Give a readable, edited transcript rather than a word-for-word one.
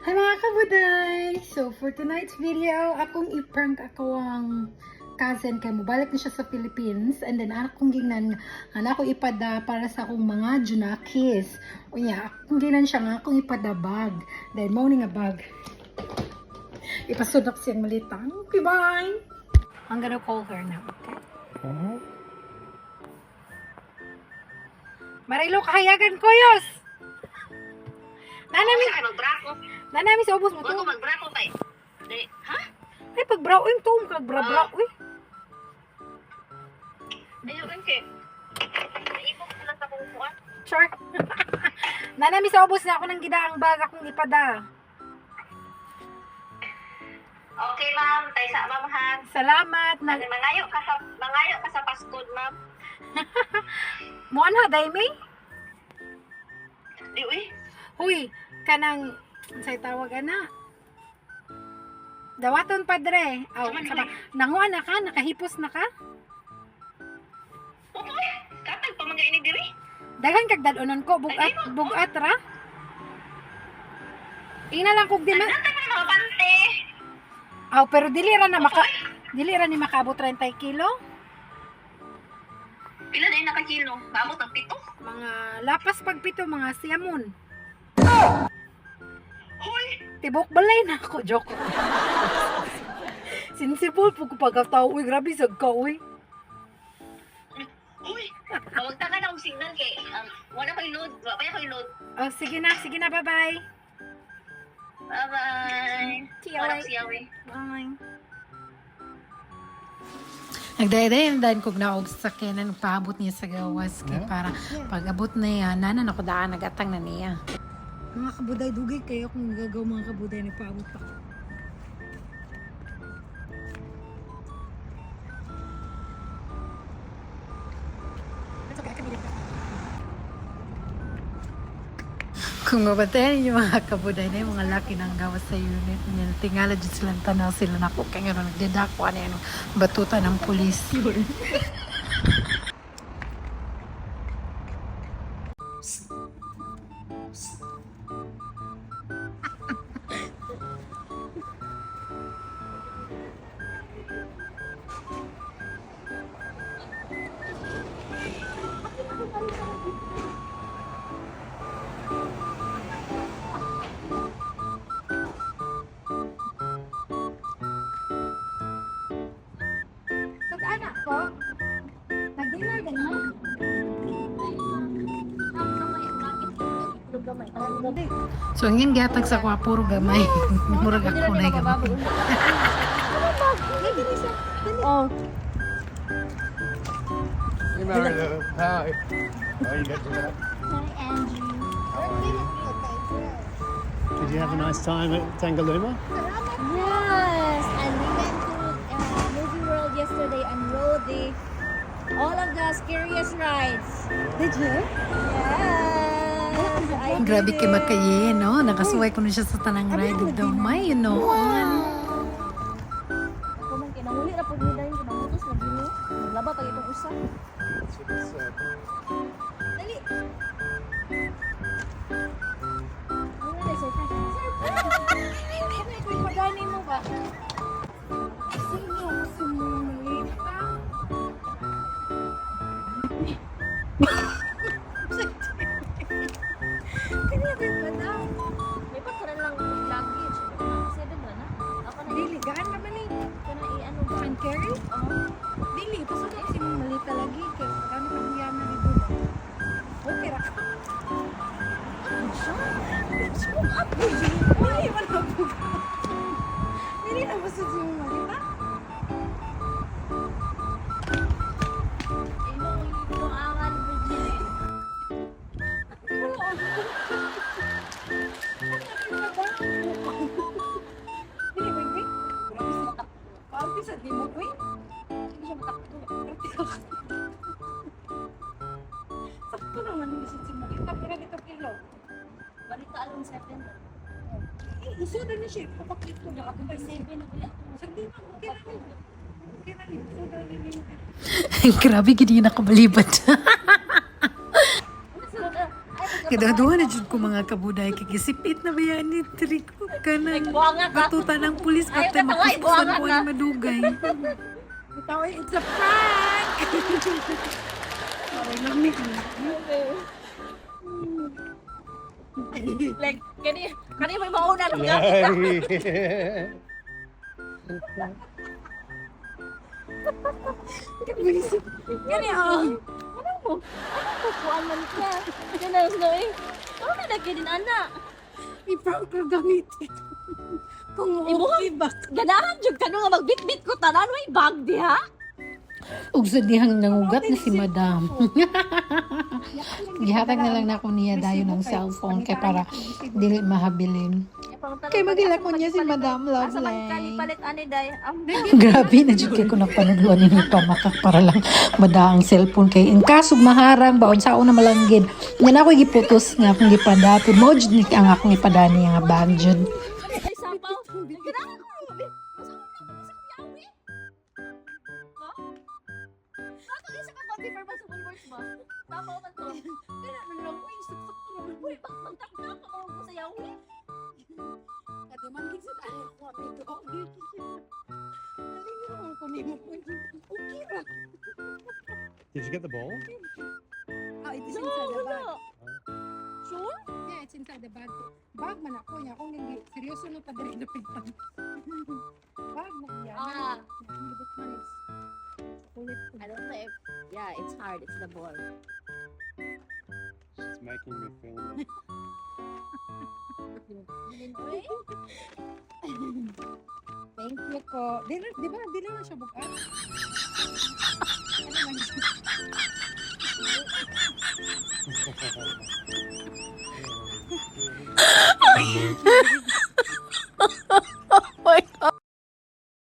Hi mga kabuday! So for tonight's video, akong i-prank ako ang cousin kay mubalik na siya sa Philippines, and then akong ginan ako ipada para sa akong mga junakis. Unya, akong ginan siya nga akong ipada bag. Then morning nga bag. Ipasudok siyang malitang. Okay, bye! I'm gonna call her now, okay? Marilo, kahayagan ko, Yos! Nanami, Magbrako. nanami sa ubos mo to. Bago magbrako kay. Ha? Ay, pag-brow, yung to, kag-bra-bra, uy. Ayaw lang kay. Naibok sila sa kumukuan. Sure. Nanami sa ubos na ako ng gidaang bag akong ipada. Okay, ma'am. Tay sa mamahan. Salamat. Mangayo ka sa paskod, ma'am. Muan ha, Daimay? Di uy. Huy, kanang, say tawag ana. Dawaton padre. Aw, sama. Nanguan na ka? Nakahipos na ka? Uy, katag pa mga ini diri. Daghan kag dadonon ko, bugat ra. Ina lang kog di man. Natay mo mga bante. Aw, pero dili ra ni makaabot 30 kilo. Pila na yung nakakilo? Maabot ang 7? Mga lapas pagpito, mga siyamon. Hoy! Tibok balay na ako, joke. Sinisipol po ko pagkatao, uy, grabe sag ka, uy. Hoy! Mawagta ka na akong signal kay. Wala ko i-load. Wala pa ko i-load. Oh, sige na, bye-bye. Bye-bye. Walang siyawi. Bye. Nagdayan kog naog sa kanan paabot niya sa gawas kay para pag-abot na yan, nanan ako daan nagatang na niya. Mga kabuday dugay kayo kung gagaw mga kabuday nagpaabot pa. Kung mabatayan yung mga kabuday na yung mga laki ng gawas sa unit niya, tingala dyan silang tanaw sila na kung kaya nga nagdidakwa na yung batuta ng pulis. Anak ko, nag-dinner din mo? So, ang yung gatag sa kwa, puro gamay. Murag ako na yung gamay. Oh. Hey Mario, hi. How are you getting that? Hi, Andrew. Did you have a nice time at Tangalooma? Yes, and we went to Movie World yesterday and rode all of the scariest rides. Did you? Yes, I Grabe did kay it. Makaye, no? Nakasuway ko na siya sa tanang ride. Gamay, you know. Ako man kinahuli na pud nila yung kinamutos na gini. Naglaba pa itong usa. Dali. Ano na surprise? Surprise! Pagani mo ba? Sino? Sumulit pa? Kanina ba daw? May pagkaran lang luggage. Seven ba na? Ako na Dili, gaan naman eh. Kana i-ano ba? Hand carry? Dili, pasok si mong malita lagi. Kaya kami pag-iyaman ni Buda. Okay ra. Spoke up, Virgin. Wala, wala po. Dili na masud si mong malita. Imong angan, Virgin. Dili, wait, wait. Grabe sa tak. Kaampi sa di mo, wait. Hindi siya matakbo. Sakto naman yung isip si Malita. Pero dito kilo. Balita along 7. Isuda na siya. Papakit ko na ako. 7 na pala. Sagdi na. Okay na rin. Okay na rin. Isuda na rin. Grabe, gini na ako balibad. Ay, Kadaduhan na jud ko mga kabuday kigisipit na ba yan ni Trico ka na. Buanga ka. Batuta ng pulis Ay, patay nataway, makuskusan buwangan ko ka. ang madugay. Ito it's a prank! Ay, lamig na. Like, kani may mauna nung nga. Ay. Kani, ano mo? Kukuan man ka. Kani, no eh. Ano na nagkinin, anak? I-prank ko gamit. Kung okay ba? Ganahan jud kanu nga magbitbit ko tanan way bag diha. Ug sa dihang nangugat na si Madam. Gihatag na lang na ako niya dayon ng cellphone kay para dili mahabilin. Kay magila ko niya si Madam Asa man ka Lovely. palit ani day. Grabe na jud kay ko napanoduan ni pamakak para lang madaang cellphone kay in kasog maharang baon sa una malanggid. Nga ako giputos nga akong gipadapod mo jud ni ang akong ipadani nga bag jud. Ay sapaw. Ganahan ko mabi. Masa yawi. Ha? Ako isa ka copy for bus words ba? Sapaw man to. Kana man lang ko isuksak ko. Uy, bakit na ako sa yawi? Ate man gid sa tayo ko ito. Nalingaw ko ni mo. Okay ra. Did you get the bowl? Oh, it is No, inside the wala. bag. Sure? Yeah, it's inside the bag. Bag man ako niya. Kung hindi, seryoso na pa dali na pintan. Bag mo yan. Ah. But man, it's ulit. I don't know if, yeah, it's hard. It's the ball. She's making me feel it. Thank you ko. Di ba na siya bukas? Ano lang siya?